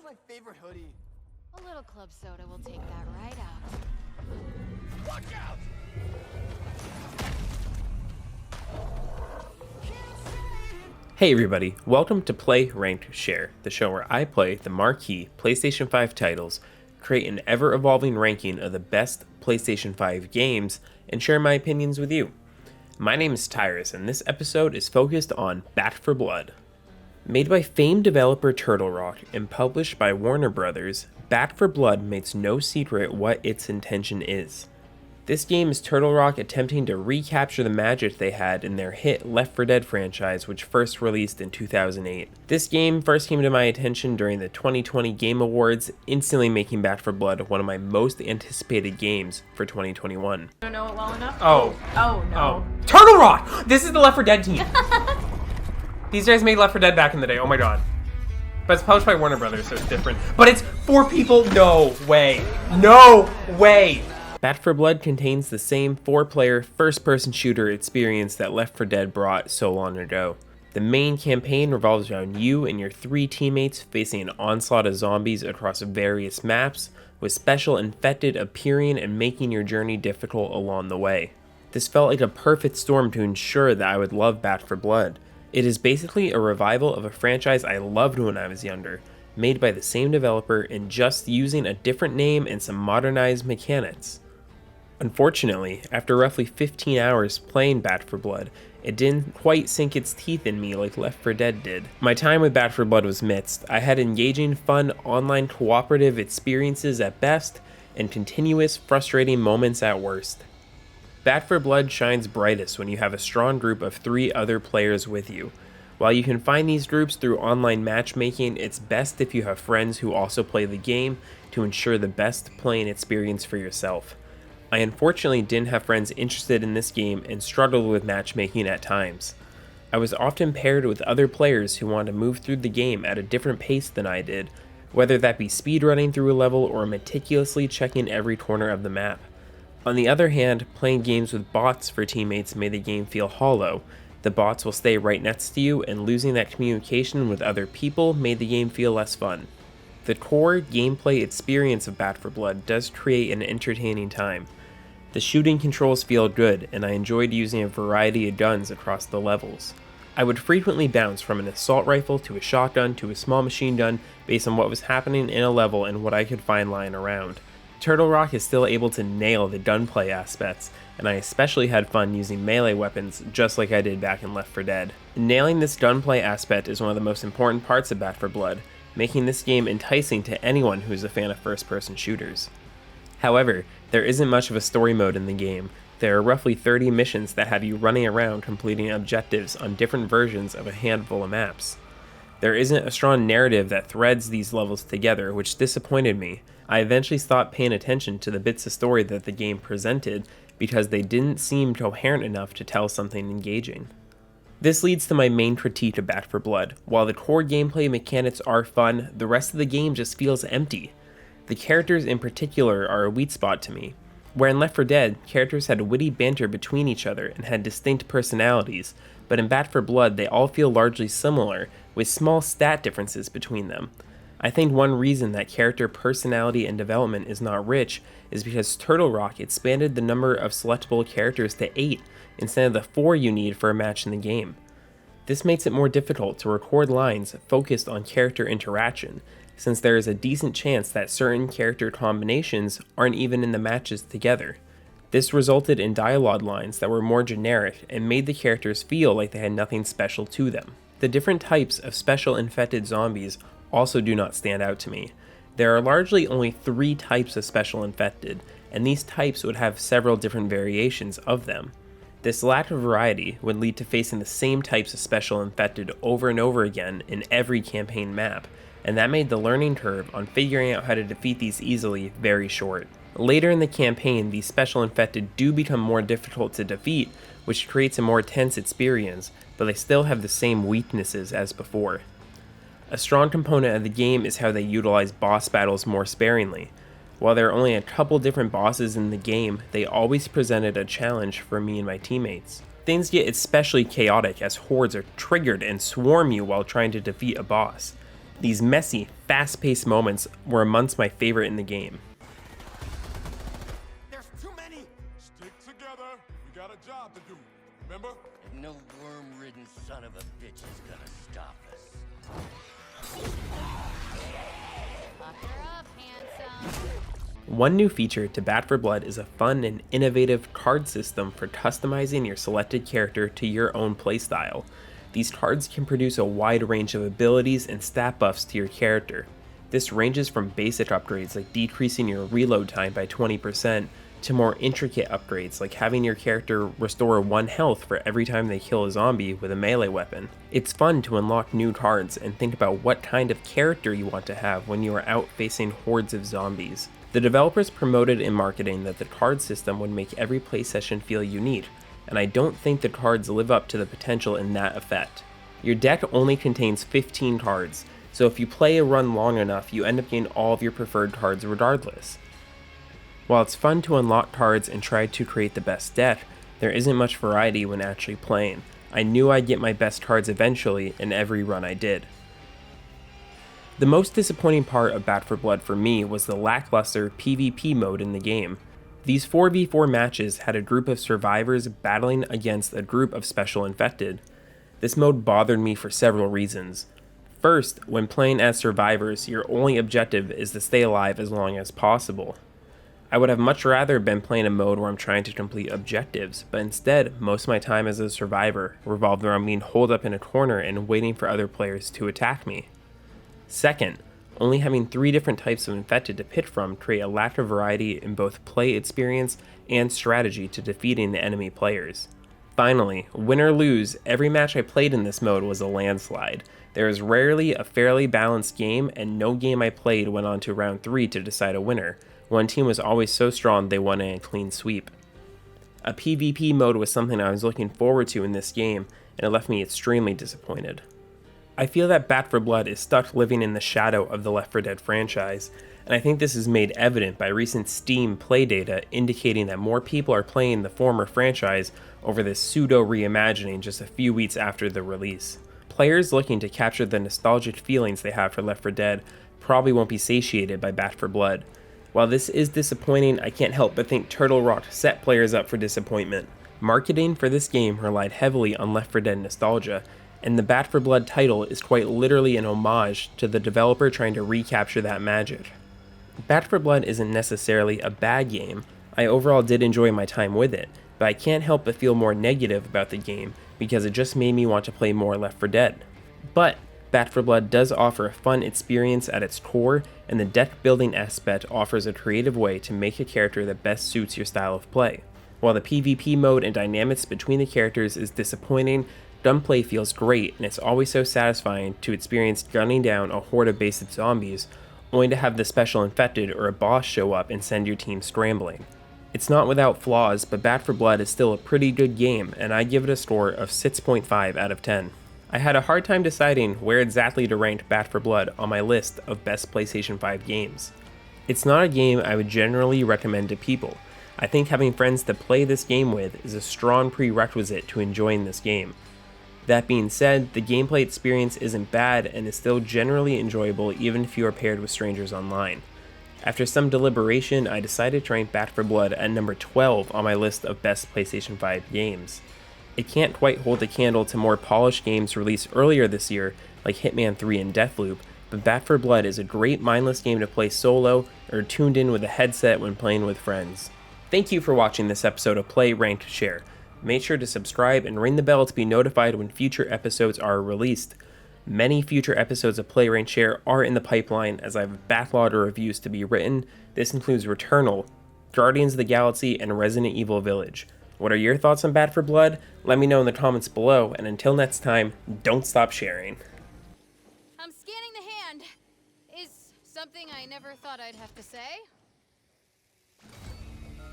my favorite hoodie. A little club soda will take that right out. Watch out! Hey everybody, welcome to Play Ranked Share, the show where I play the marquee PlayStation 5 titles, create an ever-evolving ranking of the best PlayStation 5 games, and share my opinions with you. My name is Tyrus, and this episode is focused on Back 4 Blood. Made by famed developer Turtle Rock and published by Warner Brothers, Back 4 Blood makes no secret what its intention is. This game is Turtle Rock attempting to recapture the magic they had in their hit Left 4 Dead franchise, which first released in 2008. This game first came to my attention during the 2020 Game Awards, instantly making Back 4 Blood one of my most anticipated games for 2021. Don't know it well enough? Oh No. Turtle Rock! This is the Left 4 Dead team! These guys made Left 4 Dead back in the day, oh my god. But it's published by Warner Brothers, so it's different. But it's 4 people? No way. No way! Back 4 Blood contains the same 4-player, first-person shooter experience that Left 4 Dead brought so long ago. The main campaign revolves around you and your 3 teammates facing an onslaught of zombies across various maps, with special infected appearing and making your journey difficult along the way. This felt like a perfect storm to ensure that I would love Back 4 Blood. It is basically a revival of a franchise I loved when I was younger, made by the same developer and just using a different name and some modernized mechanics. Unfortunately, after roughly 15 hours playing Back 4 Blood, it didn't quite sink its teeth in me like Left 4 Dead did. My time with Back 4 Blood was mixed. I had engaging, fun, online cooperative experiences at best, and continuous, frustrating moments at worst. Back 4 Blood shines brightest when you have a strong group of 3 other players with you. While you can find these groups through online matchmaking, it's best if you have friends who also play the game to ensure the best playing experience for yourself. I unfortunately didn't have friends interested in this game and struggled with matchmaking at times. I was often paired with other players who wanted to move through the game at a different pace than I did, whether that be speedrunning through a level or meticulously checking every corner of the map. On the other hand, playing games with bots for teammates made the game feel hollow. The bots will stay right next to you, and losing that communication with other people made the game feel less fun. The core gameplay experience of Back 4 Blood does create an entertaining time. The shooting controls feel good, and I enjoyed using a variety of guns across the levels. I would frequently bounce from an assault rifle to a shotgun to a small machine gun based on what was happening in a level and what I could find lying around. Turtle Rock is still able to nail the gunplay aspects, and I especially had fun using melee weapons just like I did back in Left 4 Dead. Nailing this gunplay aspect is one of the most important parts of Back 4 Blood, making this game enticing to anyone who is a fan of first-person shooters. However, there isn't much of a story mode in the game. There are roughly 30 missions that have you running around completing objectives on different versions of a handful of maps. There isn't a strong narrative that threads these levels together, which disappointed me. I eventually stopped paying attention to the bits of story that the game presented because they didn't seem coherent enough to tell something engaging. This leads to my main critique of Back 4 Blood. While the core gameplay mechanics are fun, the rest of the game just feels empty. The characters in particular are a weak spot to me. Where in Left 4 Dead, characters had witty banter between each other and had distinct personalities, but in Back 4 Blood they all feel largely similar, with small stat differences between them. I think one reason that character personality and development is not rich is because Turtle Rock expanded the number of selectable characters to 8 instead of the 4 you need for a match in the game. This makes it more difficult to record lines focused on character interaction, since there is a decent chance that certain character combinations aren't even in the matches together. This resulted in dialogue lines that were more generic and made the characters feel like they had nothing special to them. The different types of special infected zombies also do not stand out to me. There are largely only 3 types of special infected, and these types would have several different variations of them. This lack of variety would lead to facing the same types of special infected over and over again in every campaign map, and that made the learning curve on figuring out how to defeat these easily very short. Later in the campaign, these special infected do become more difficult to defeat, which creates a more tense experience, but they still have the same weaknesses as before. A strong component of the game is how they utilize boss battles more sparingly. While there are only a couple different bosses in the game, they always presented a challenge for me and my teammates. Things get especially chaotic as hordes are triggered and swarm you while trying to defeat a boss. These messy, fast-paced moments were amongst my favorite in the game. There's too many. Stick together. We got a job to do. Remember? And no worm-ridden son of a bitch is gonna stop us. Lock her up, handsome. One new feature to Bat for Blood is a fun and innovative card system for customizing your selected character to your own playstyle. These cards can produce a wide range of abilities and stat buffs to your character. This ranges from basic upgrades like decreasing your reload time by 20% to more intricate upgrades like having your character restore 1 health for every time they kill a zombie with a melee weapon. It's fun to unlock new cards and think about what kind of character you want to have when you are out facing hordes of zombies. The developers promoted in marketing that the card system would make every play session feel unique, and I don't think the cards live up to the potential in that effect. Your deck only contains 15 cards, so if you play a run long enough, you end up getting all of your preferred cards regardless. While it's fun to unlock cards and try to create the best deck, there isn't much variety when actually playing. I knew I'd get my best cards eventually in every run I did. The most disappointing part of Bat for Blood for me was the lackluster PvP mode in the game. These 4v4 matches had a group of survivors battling against a group of special infected. This mode bothered me for several reasons. First, when playing as survivors, your only objective is to stay alive as long as possible. I would have much rather been playing a mode where I'm trying to complete objectives, but instead, most of my time as a survivor revolved around being holed up in a corner and waiting for other players to attack me. Second, only having 3 different types of infected to pick from create a lack of variety in both play experience and strategy to defeating the enemy players. Finally, win or lose, every match I played in this mode was a landslide. There is rarely a fairly balanced game, and no game I played went on to round 3 to decide a winner. One team was always so strong they won in a clean sweep. A PvP mode was something I was looking forward to in this game, and it left me extremely disappointed. I feel that Bat for Blood is stuck living in the shadow of the Left 4 Dead franchise, and I think this is made evident by recent Steam play data indicating that more people are playing the former franchise over this pseudo reimagining just a few weeks after the release. Players looking to capture the nostalgic feelings they have for Left 4 Dead probably won't be satiated by Bat for Blood. While this is disappointing, I can't help but think Turtle Rock set players up for disappointment. Marketing for this game relied heavily on Left 4 Dead nostalgia, and the Bat for Blood title is quite literally an homage to the developer trying to recapture that magic. Bat for Blood isn't necessarily a bad game. I overall did enjoy my time with it, but I can't help but feel more negative about the game because it just made me want to play more Left 4 Dead. But Bat for Blood does offer a fun experience at its core, and the deck building aspect offers a creative way to make a character that best suits your style of play. While the PvP mode and dynamics between the characters is disappointing, gunplay feels great, and it's always so satisfying to experience gunning down a horde of basic zombies, only to have the special infected or a boss show up and send your team scrambling. It's not without flaws, but Bat for Blood is still a pretty good game, and I give it a score of 6.5 out of 10. I had a hard time deciding where exactly to rank Bat for Blood on my list of best PlayStation 5 games. It's not a game I would generally recommend to people. I think having friends to play this game with is a strong prerequisite to enjoying this game. That being said, the gameplay experience isn't bad and is still generally enjoyable even if you are paired with strangers online. After some deliberation, I decided to rank Bat for Blood at number 12 on my list of best PlayStation 5 games. It can't quite hold a candle to more polished games released earlier this year like Hitman 3 and Deathloop, but Bat for Blood is a great mindless game to play solo or tuned in with a headset when playing with friends. Thank you for watching this episode of Play, Rank, Share. Make sure to subscribe and ring the bell to be notified when future episodes are released. Many future episodes of Play, Rank, Share are in the pipeline as I have a backlog of reviews to be written. This includes Returnal, Guardians of the Galaxy, and Resident Evil Village. What are your thoughts on Bat for Blood? Let me know in the comments below, and until next time, don't stop sharing. I'm scanning the hand. Is something I never thought I'd have to say.